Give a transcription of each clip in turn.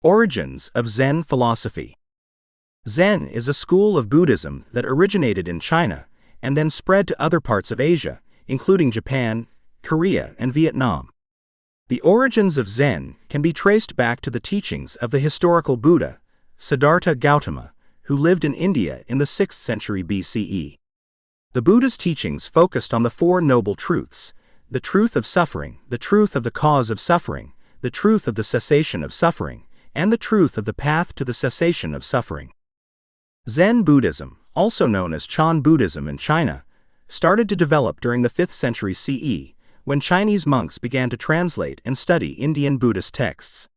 Origins of Zen philosophy. Zen is a school of Buddhism that originated in China and then spread to other parts of Asia, including Japan, Korea, and Vietnam. The origins of Zen can be traced back to the teachings of the historical Buddha, Siddhartha Gautama, who lived in India in the 6th century BCE. The Buddha's teachings focused on the Four Noble Truths: the truth of suffering, the truth of the cause of suffering, the truth of the cessation of suffering, and the truth of the path to the cessation of suffering. Zen Buddhism, also known as Chan Buddhism in China, started to develop during the 5th century CE, when Chinese monks began to translate and study Indian Buddhist texts.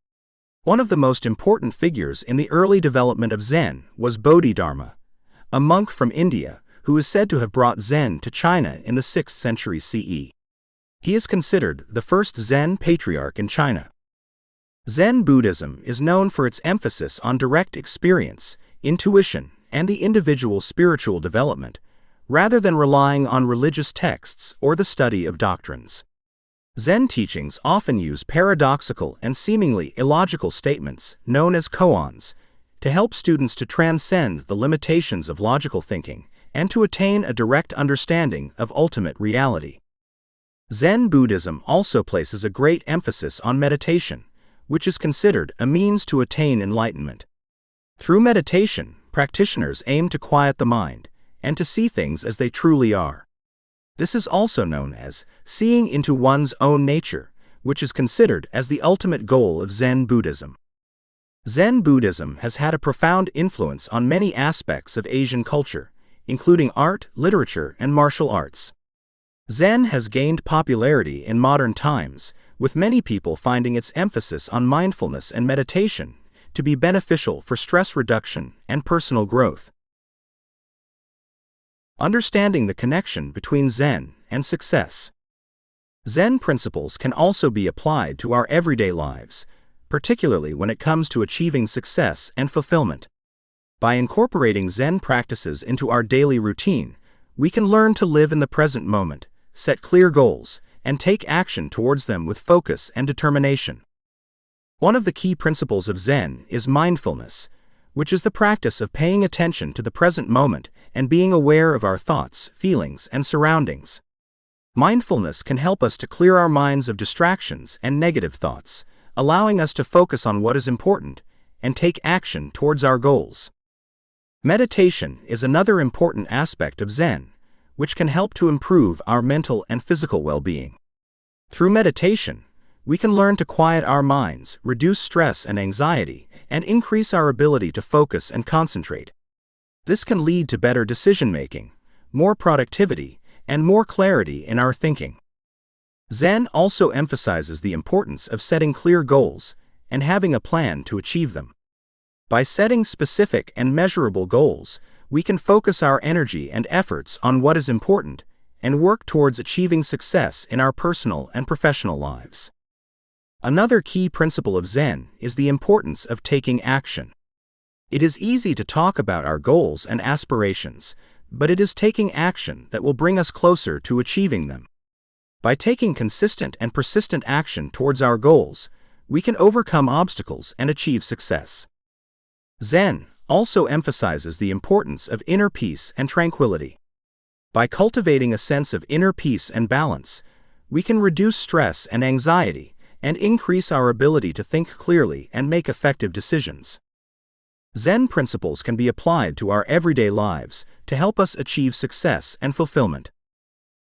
One of the most important figures in the early development of Zen was Bodhidharma, a monk from India who is said to have brought Zen to China in the 6th century CE. He is considered the first Zen patriarch in China. Zen Buddhism is known for its emphasis on direct experience, intuition, and the individual's spiritual development, rather than relying on religious texts or the study of doctrines. Zen teachings often use paradoxical and seemingly illogical statements, known as koans, to help students to transcend the limitations of logical thinking and to attain a direct understanding of ultimate reality. Zen Buddhism also places a great emphasis on meditation, which is considered a means to attain enlightenment. Through meditation, practitioners aim to quiet the mind and to see things as they truly are. This is also known as seeing into one's own nature, which is considered as the ultimate goal of Zen Buddhism. Zen Buddhism has had a profound influence on many aspects of Asian culture, including art, literature, and martial arts. Zen has gained popularity in modern times, with many people finding its emphasis on mindfulness and meditation to be beneficial for stress reduction and personal growth. Understanding the connection between Zen and success. Zen principles can also be applied to our everyday lives, particularly when it comes to achieving success and fulfillment. By incorporating Zen practices into our daily routine, we can learn to live in the present moment, set clear goals, and take action towards them with focus and determination. One of the key principles of Zen is mindfulness, which is the practice of paying attention to the present moment and being aware of our thoughts, feelings, and surroundings. Mindfulness can help us to clear our minds of distractions and negative thoughts, allowing us to focus on what is important and take action towards our goals. Meditation is another important aspect of Zen, which can help to improve our mental and physical well-being. Through meditation, we can learn to quiet our minds, reduce stress and anxiety, and increase our ability to focus and concentrate. This can lead to better decision-making, more productivity, and more clarity in our thinking. Zen also emphasizes the importance of setting clear goals and having a plan to achieve them. By setting specific and measurable goals, we can focus our energy and efforts on what is important and work towards achieving success in our personal and professional lives. Another key principle of Zen is the importance of taking action. It is easy to talk about our goals and aspirations, but it is taking action that will bring us closer to achieving them. By taking consistent and persistent action towards our goals, we can overcome obstacles and achieve success. Zen also emphasizes the importance of inner peace and tranquility. By cultivating a sense of inner peace and balance, we can reduce stress and anxiety and increase our ability to think clearly and make effective decisions. Zen principles can be applied to our everyday lives to help us achieve success and fulfillment.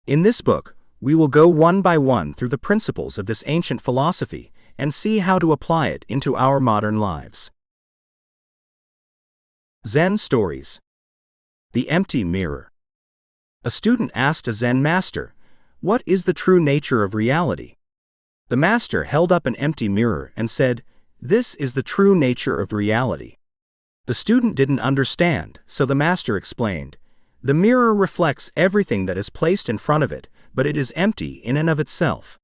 In this book, we will go one by one through the principles of this ancient philosophy and see how to apply it into our modern lives. Zen Stories. The Empty Mirror. A student asked a Zen master, "What is the true nature of reality?" The master held up an empty mirror and said, "This is the true nature of reality." The student didn't understand, so the master explained, "The mirror reflects everything that is placed in front of it, but it is empty in and of itself."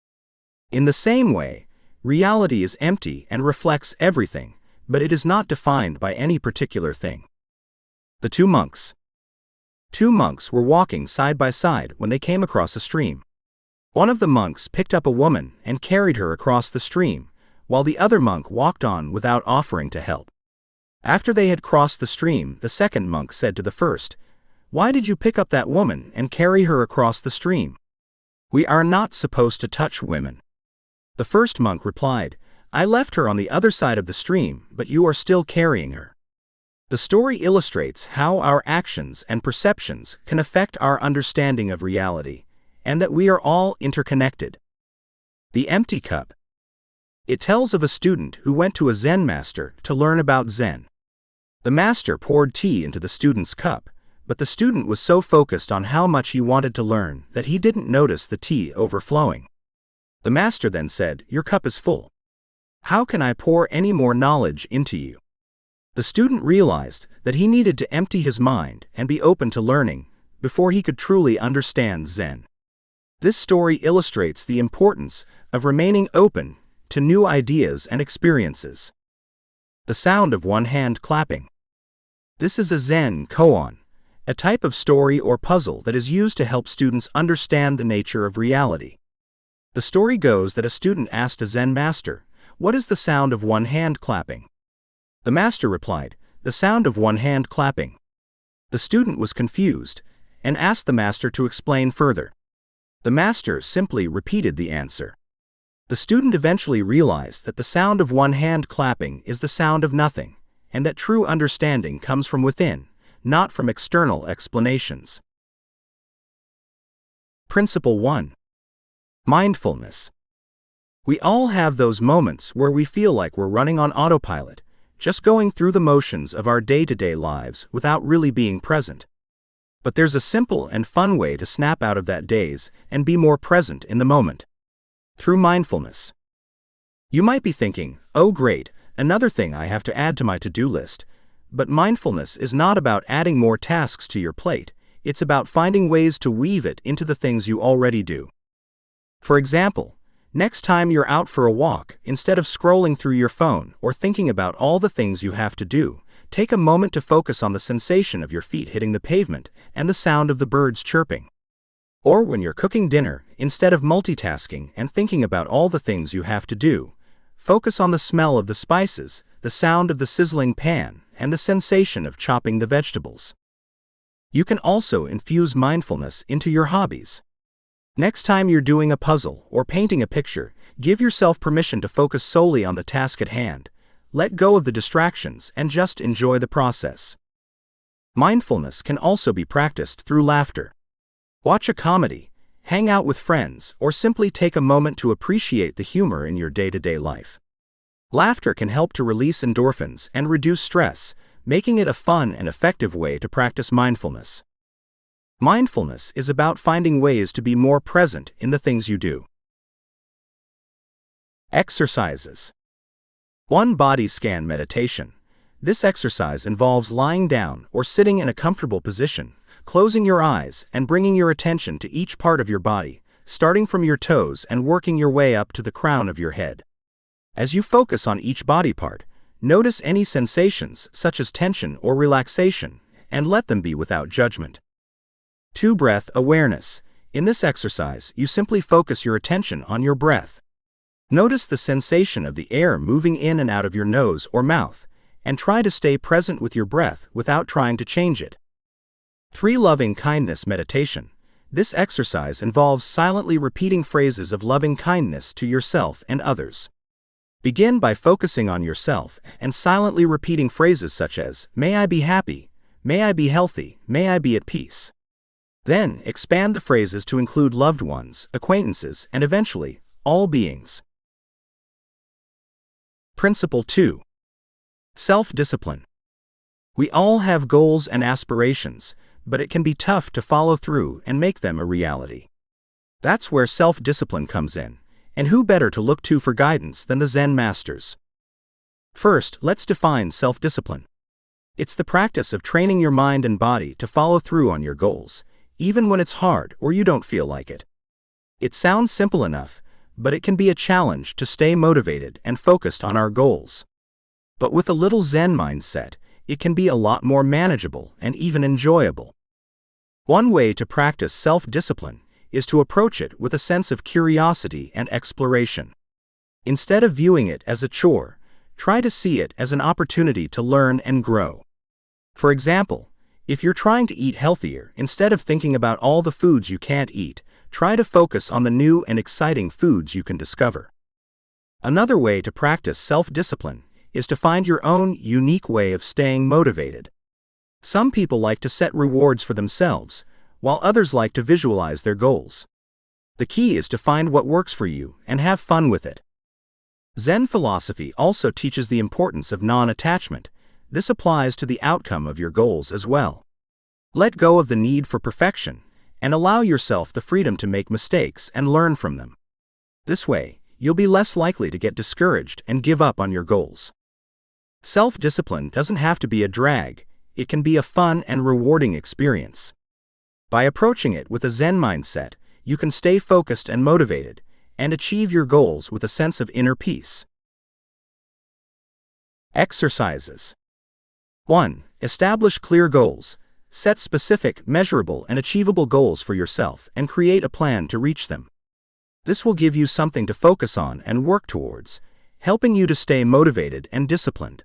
In the same way, reality is empty and reflects everything, but it is not defined by any particular thing. The Two Monks. Two monks were walking side by side when they came across a stream. One of the monks picked up a woman and carried her across the stream, while the other monk walked on without offering to help. After they had crossed the stream, the second monk said to the first, "Why did you pick up that woman and carry her across the stream? We are not supposed to touch women." The first monk replied, "I left her on the other side of the stream, but you are still carrying her." The story illustrates how our actions and perceptions can affect our understanding of reality, and that we are all interconnected. The empty cup. It tells of a student who went to a Zen master to learn about Zen. The master poured tea into the student's cup, but the student was so focused on how much he wanted to learn that he didn't notice the tea overflowing. The master then said, "Your cup is full. How can I pour any more knowledge into you?" The student realized that he needed to empty his mind and be open to learning before he could truly understand Zen. This story illustrates the importance of remaining open to new ideas and experiences. The sound of one hand clapping. This is a Zen koan, a type of story or puzzle that is used to help students understand the nature of reality. The story goes that a student asked a Zen master, "What is the sound of one hand clapping?" The master replied, "The sound of one hand clapping." The student was confused and asked the master to explain further. The master simply repeated the answer. The student eventually realized that the sound of one hand clapping is the sound of nothing, and that true understanding comes from within, not from external explanations. Principle 1. Mindfulness. We all have those moments where we feel like we're running on autopilot, just going through the motions of our day-to-day lives without really being present. But there's a simple and fun way to snap out of that daze and be more present in the moment. Through mindfulness. You might be thinking, "Oh great, another thing I have to add to my to-do list." But mindfulness is not about adding more tasks to your plate, it's about finding ways to weave it into the things you already do. For example, next time you're out for a walk, instead of scrolling through your phone or thinking about all the things you have to do, take a moment to focus on the sensation of your feet hitting the pavement and the sound of the birds chirping. Or when you're cooking dinner, instead of multitasking and thinking about all the things you have to do, focus on the smell of the spices, the sound of the sizzling pan, and the sensation of chopping the vegetables. You can also infuse mindfulness into your hobbies. Next time you're doing a puzzle or painting a picture, give yourself permission to focus solely on the task at hand. Let go of the distractions and just enjoy the process. Mindfulness can also be practiced through laughter. Watch a comedy, hang out with friends, or simply take a moment to appreciate the humor in your day-to-day life. Laughter can help to release endorphins and reduce stress, making it a fun and effective way to practice mindfulness. Mindfulness is about finding ways to be more present in the things you do. Exercises. 1. Body scan meditation. This exercise involves lying down or sitting in a comfortable position, closing your eyes and bringing your attention to each part of your body, starting from your toes and working your way up to the crown of your head. As you focus on each body part, notice any sensations such as tension or relaxation, and let them be without judgment. 2. Breath awareness. In this exercise, you simply focus your attention on your breath. Notice the sensation of the air moving in and out of your nose or mouth, and try to stay present with your breath without trying to change it. 3. Loving kindness meditation. This exercise involves silently repeating phrases of loving kindness to yourself and others. Begin by focusing on yourself and silently repeating phrases such as, "May I be happy," "May I be healthy," "May I be at peace." Then expand the phrases to include loved ones, acquaintances, and eventually, all beings. Principle 2. Self-discipline. We all have goals and aspirations, but it can be tough to follow through and make them a reality. That's where self-discipline comes in, and who better to look to for guidance than the Zen masters? First, let's define self-discipline. It's the practice of training your mind and body to follow through on your goals, even when it's hard or you don't feel like it. It sounds simple enough, but it can be a challenge to stay motivated and focused on our goals. But with a little Zen mindset, it can be a lot more manageable and even enjoyable. One way to practice self-discipline is to approach it with a sense of curiosity and exploration. Instead of viewing it as a chore, try to see it as an opportunity to learn and grow. For example, if you're trying to eat healthier, instead of thinking about all the foods you can't eat, try to focus on the new and exciting foods you can discover. Another way to practice self-discipline is to find your own unique way of staying motivated. Some people like to set rewards for themselves, while others like to visualize their goals. The key is to find what works for you and have fun with it. Zen philosophy also teaches the importance of non-attachment. This applies to the outcome of your goals as well. Let go of the need for perfection and allow yourself the freedom to make mistakes and learn from them. This way, you'll be less likely to get discouraged and give up on your goals. Self-discipline doesn't have to be a drag. It can be a fun and rewarding experience. By approaching it with a Zen mindset, you can stay focused and motivated, and achieve your goals with a sense of inner peace. Exercises. 1. Establish clear goals. Set specific, measurable, and achievable goals for yourself and create a plan to reach them. This will give you something to focus on and work towards, helping you to stay motivated and disciplined.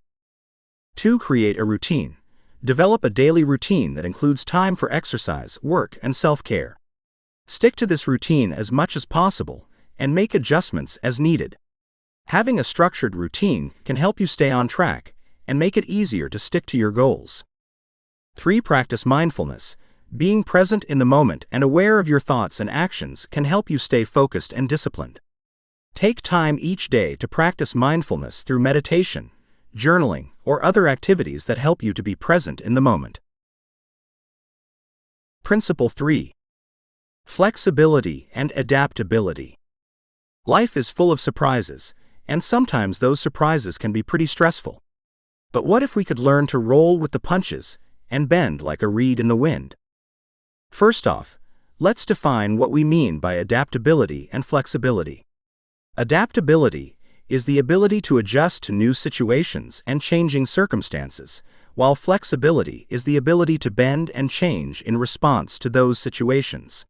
2. Create a routine. Develop a daily routine that includes time for exercise, work, and self-care. Stick to this routine as much as possible and make adjustments as needed. Having a structured routine can help you stay on track and make it easier to stick to your goals. 3. Practice mindfulness. Being present in the moment and aware of your thoughts and actions can help you stay focused and disciplined. Take time each day to practice mindfulness through meditation, journaling, or other activities that help you to be present in the moment. Principle 3. Flexibility and adaptability. Life is full of surprises, and sometimes those surprises can be pretty stressful. But what if we could learn to roll with the punches and bend like a reed in the wind? First off, let's define what we mean by adaptability and flexibility. Adaptability is the ability to adjust to new situations and changing circumstances, while flexibility is the ability to bend and change in response to those situations.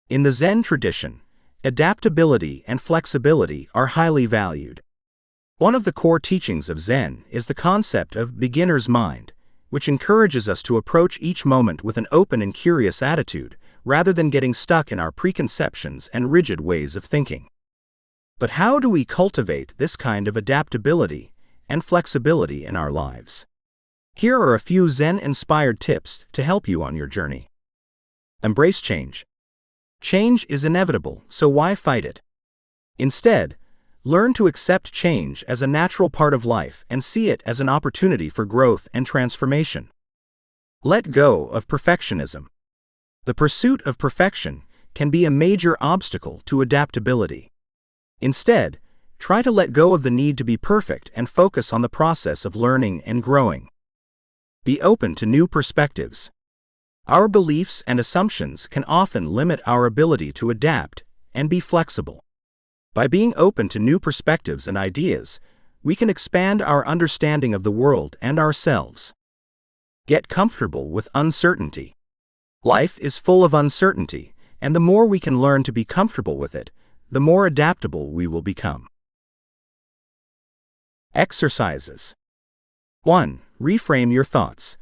In the Zen tradition, adaptability and flexibility are highly valued. One of the core teachings of Zen is the concept of beginner's mind, which encourages us to approach each moment with an open and curious attitude, rather than getting stuck in our preconceptions and rigid ways of thinking. But how do we cultivate this kind of adaptability and flexibility in our lives? Here are a few Zen-inspired tips to help you on your journey. Embrace change. Change is inevitable, so why fight it? Instead, learn to accept change as a natural part of life and see it as an opportunity for growth and transformation. Let go of perfectionism. The pursuit of perfection can be a major obstacle to adaptability. Instead, try to let go of the need to be perfect and focus on the process of learning and growing. Be open to new perspectives. Our beliefs and assumptions can often limit our ability to adapt and be flexible. By being open to new perspectives and ideas, we can expand our understanding of the world and ourselves. Get comfortable with uncertainty. Life is full of uncertainty, and the more we can learn to be comfortable with it, the more adaptable we will become. Exercises. 1. Reframe your thoughts.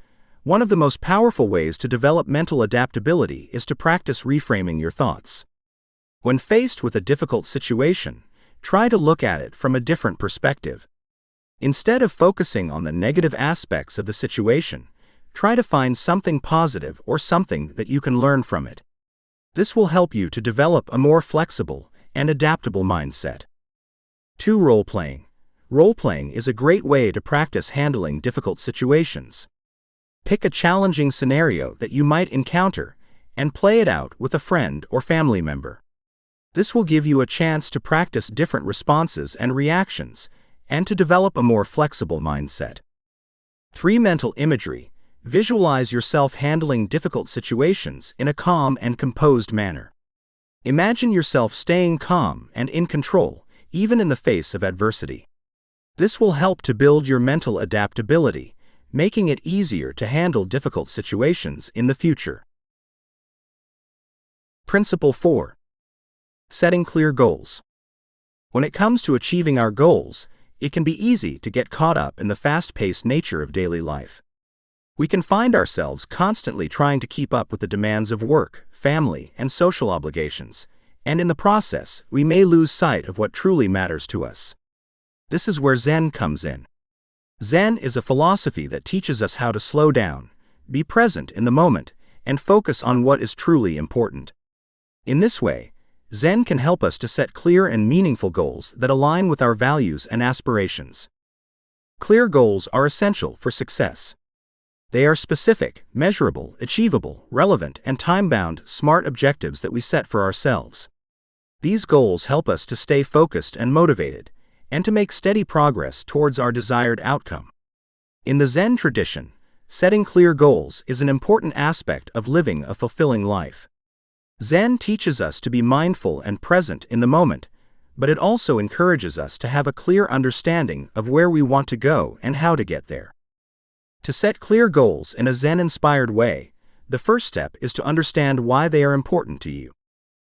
One of the most powerful ways to develop mental adaptability is to practice reframing your thoughts. When faced with a difficult situation, try to look at it from a different perspective. Instead of focusing on the negative aspects of the situation, try to find something positive or something that you can learn from it. This will help you to develop a more flexible and adaptable mindset. 2. Role-playing. Role-playing is a great way to practice handling difficult situations. Pick a challenging scenario that you might encounter and play it out with a friend or family member. This will give you a chance to practice different responses and reactions, and to develop a more flexible mindset. 3. Mental imagery. Visualize yourself handling difficult situations in a calm and composed manner. Imagine yourself staying calm and in control, even in the face of adversity. This will help to build your mental adaptability, making it easier to handle difficult situations in the future. Principle 4. Setting clear goals. When it comes to achieving our goals, it can be easy to get caught up in the fast-paced nature of daily life. We can find ourselves constantly trying to keep up with the demands of work, family, and social obligations, and in the process, we may lose sight of what truly matters to us. This is where Zen comes in. Zen is a philosophy that teaches us how to slow down, be present in the moment, and focus on what is truly important. In this way, Zen can help us to set clear and meaningful goals that align with our values and aspirations. Clear goals are essential for success. They are specific, measurable, achievable, relevant, and time-bound, smart objectives that we set for ourselves. These goals help us to stay focused and motivated, and to make steady progress towards our desired outcome. In the Zen tradition, setting clear goals is an important aspect of living a fulfilling life. Zen teaches us to be mindful and present in the moment, but it also encourages us to have a clear understanding of where we want to go and how to get there. To set clear goals in a Zen-inspired way, the first step is to understand why they are important to you.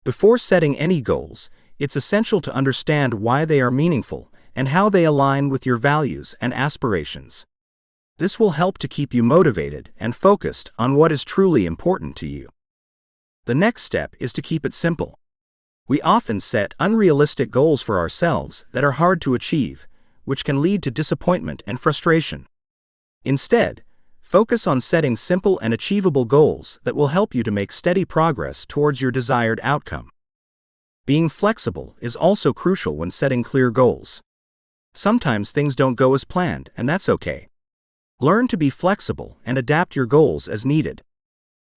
Before setting any goals, it's essential to understand why they are meaningful and how they align with your values and aspirations. This will help to keep you motivated and focused on what is truly important to you. The next step is to keep it simple. We often set unrealistic goals for ourselves that are hard to achieve, which can lead to disappointment and frustration. Instead, focus on setting simple and achievable goals that will help you to make steady progress towards your desired outcome. Being flexible is also crucial when setting clear goals. Sometimes things don't go as planned, and that's okay. Learn to be flexible and adapt your goals as needed.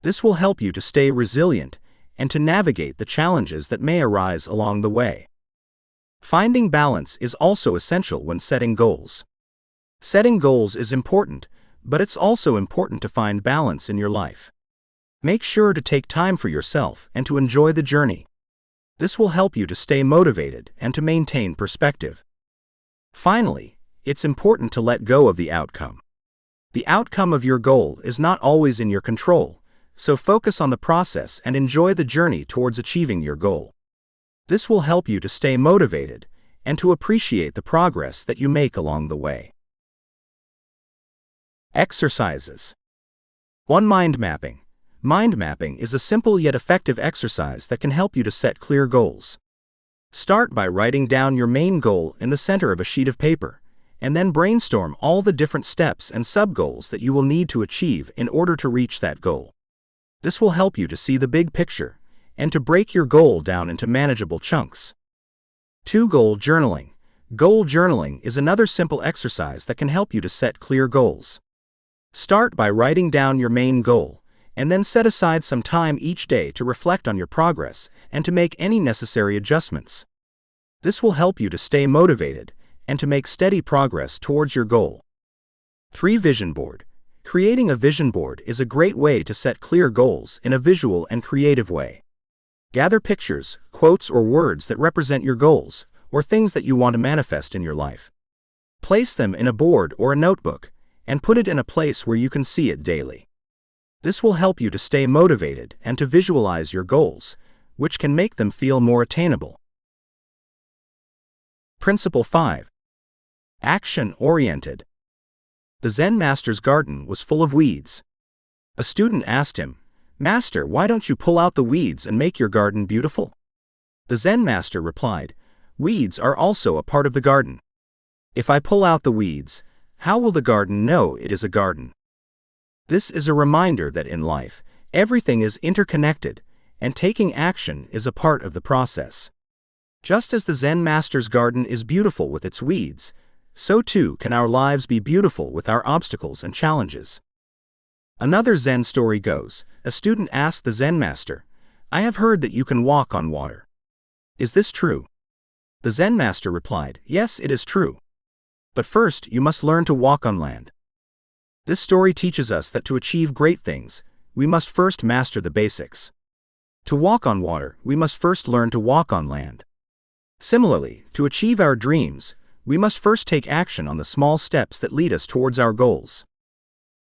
This will help you to stay resilient and to navigate the challenges that may arise along the way. Finding balance is also essential when setting goals. Setting goals is important, but it's also important to find balance in your life. Make sure to take time for yourself and to enjoy the journey. This will help you to stay motivated and to maintain perspective. Finally, it's important to let go of the outcome. The outcome of your goal is not always in your control, so focus on the process and enjoy the journey towards achieving your goal. This will help you to stay motivated and to appreciate the progress that you make along the way. Exercises. 1. Mind mapping. Mind mapping is a simple yet effective exercise that can help you to set clear goals. Start by writing down your main goal in the center of a sheet of paper, and then brainstorm all the different steps and sub-goals that you will need to achieve in order to reach that goal. This will help you to see the big picture and to break your goal down into manageable chunks. 2. Goal journaling. Goal journaling is another simple exercise that can help you to set clear goals. Start by writing down your main goal, and then set aside some time each day to reflect on your progress and to make any necessary adjustments. This will help you to stay motivated and to make steady progress towards your goal. 3. Vision board. Creating a vision board is a great way to set clear goals in a visual and creative way. Gather pictures, quotes, or words that represent your goals, or things that you want to manifest in your life. Place them in a board or a notebook, and put it in a place where you can see it daily. This will help you to stay motivated and to visualize your goals, which can make them feel more attainable. Principle 5. Action-oriented. The Zen master's garden was full of weeds. A student asked him, "Master, why don't you pull out the weeds and make your garden beautiful?" The Zen master replied, "Weeds are also a part of the garden. If I pull out the weeds, how will the garden know it is a garden?" This is a reminder that in life, everything is interconnected, and taking action is a part of the process. Just as the Zen master's garden is beautiful with its weeds, so too can our lives be beautiful with our obstacles and challenges. Another Zen story goes, a student asked the Zen master, "I have heard that you can walk on water. Is this true?" The Zen master replied, "Yes, it is true. But first, you must learn to walk on land." This story teaches us that to achieve great things, we must first master the basics. To walk on water, we must first learn to walk on land. Similarly, to achieve our dreams, we must first take action on the small steps that lead us towards our goals.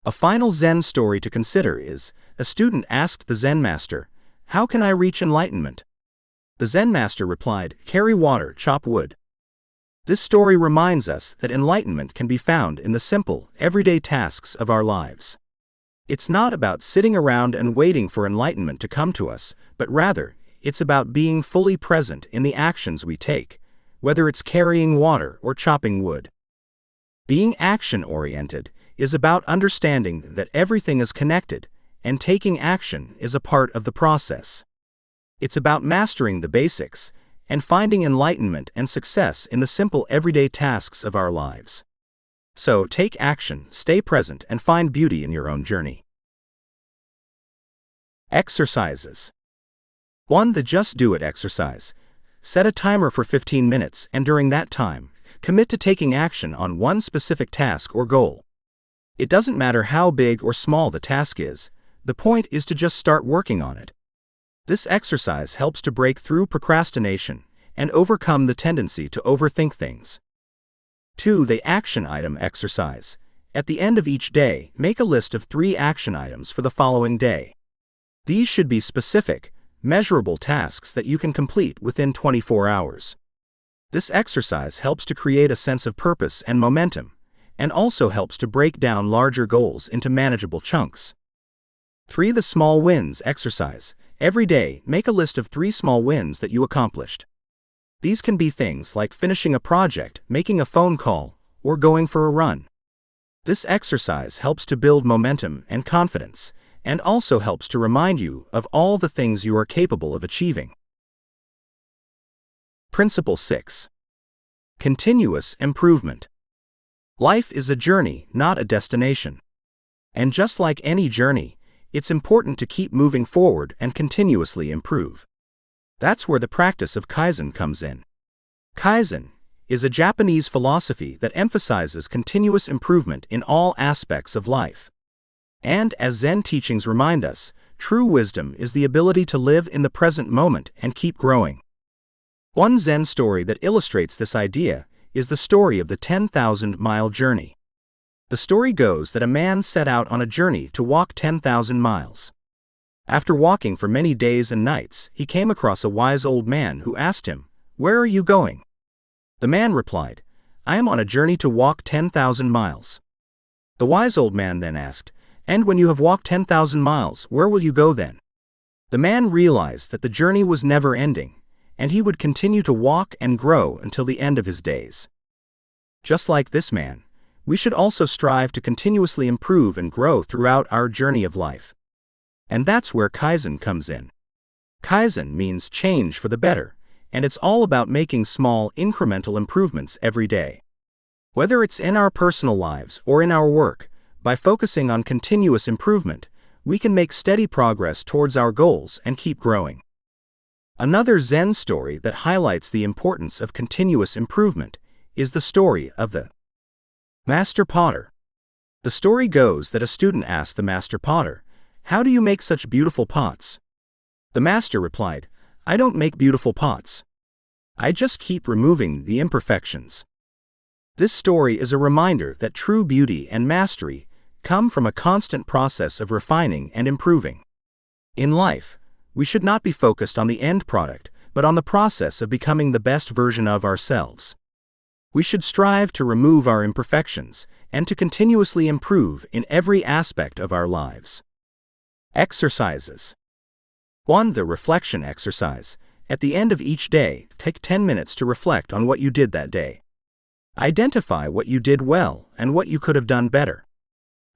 A final Zen story to consider is, a student asked the Zen master, "How can I reach enlightenment?" The Zen master replied, "Carry water, chop wood." This story reminds us that enlightenment can be found in the simple, everyday tasks of our lives. It's not about sitting around and waiting for enlightenment to come to us, but rather, it's about being fully present in the actions we take, whether it's carrying water or chopping wood. Being action-oriented is about understanding that everything is connected, and taking action is a part of the process. It's about mastering the basics and finding enlightenment and success in the simple everyday tasks of our lives. So take action, stay present, and find beauty in your own journey. Exercises. 1. The Just Do It exercise. Set a timer for 15 minutes, and during that time, commit to taking action on one specific task or goal. It doesn't matter how big or small the task is, the point is to just start working on it. This exercise helps to break through procrastination and overcome the tendency to overthink things. 2. The Action Item exercise. At the end of each day, make a list of 3 action items for the following day. These should be specific, measurable tasks that you can complete within 24 hours. This exercise helps to create a sense of purpose and momentum, and also helps to break down larger goals into manageable chunks. 3. The Small Wins exercise. Every day, make a list of 3 small wins that you accomplished. These can be things like finishing a project, making a phone call, or going for a run. This exercise helps to build momentum and confidence, and also helps to remind you of all the things you are capable of achieving. Principle 6. Continuous improvement. Life is a journey, not a destination. And just like any journey, it's important to keep moving forward and continuously improve. That's where the practice of Kaizen comes in. Kaizen is a Japanese philosophy that emphasizes continuous improvement in all aspects of life. And as Zen teachings remind us, true wisdom is the ability to live in the present moment and keep growing. One Zen story that illustrates this idea is the story of the 10,000-mile journey. The story goes that a man set out on a journey to walk 10,000 miles. After walking for many days and nights, he came across a wise old man who asked him, "Where are you going?" The man replied, "I am on a journey to walk 10,000 miles. The wise old man then asked, "And when you have walked 10,000 miles, where will you go then?" The man realized that the journey was never ending, and he would continue to walk and grow until the end of his days. Just like this man, we should also strive to continuously improve and grow throughout our journey of life. And that's where Kaizen comes in. Kaizen means change for the better, and it's all about making small, incremental improvements every day. Whether it's in our personal lives or in our work, by focusing on continuous improvement, we can make steady progress towards our goals and keep growing. Another Zen story that highlights the importance of continuous improvement is the story of the Master Potter. The story goes that a student asked the Master Potter, "How do you make such beautiful pots?" The master replied, "I don't make beautiful pots. I just keep removing the imperfections." This story is a reminder that true beauty and mastery come from a constant process of refining and improving. In life, we should not be focused on the end product, but on the process of becoming the best version of ourselves. We should strive to remove our imperfections and to continuously improve in every aspect of our lives. Exercises. 1. The reflection exercise. At the end of each day, take 10 minutes to reflect on what you did that day. Identify what you did well and what you could have done better.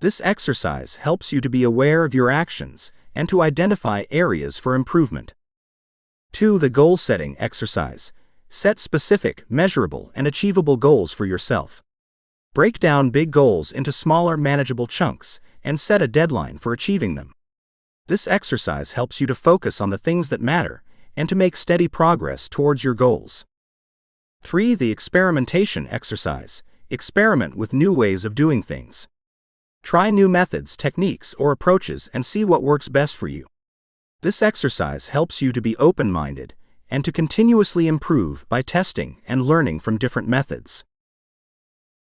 This exercise helps you to be aware of your actions and to identify areas for improvement. 2. The goal setting exercise. Set specific, measurable, and achievable goals for yourself. Break down big goals into smaller, manageable chunks and set a deadline for achieving them. This exercise helps you to focus on the things that matter and to make steady progress towards your goals. 3. The experimentation exercise. Experiment with new ways of doing things. Try new methods, techniques, or approaches and see what works best for you. This exercise helps you to be open-minded and to continuously improve by testing and learning from different methods.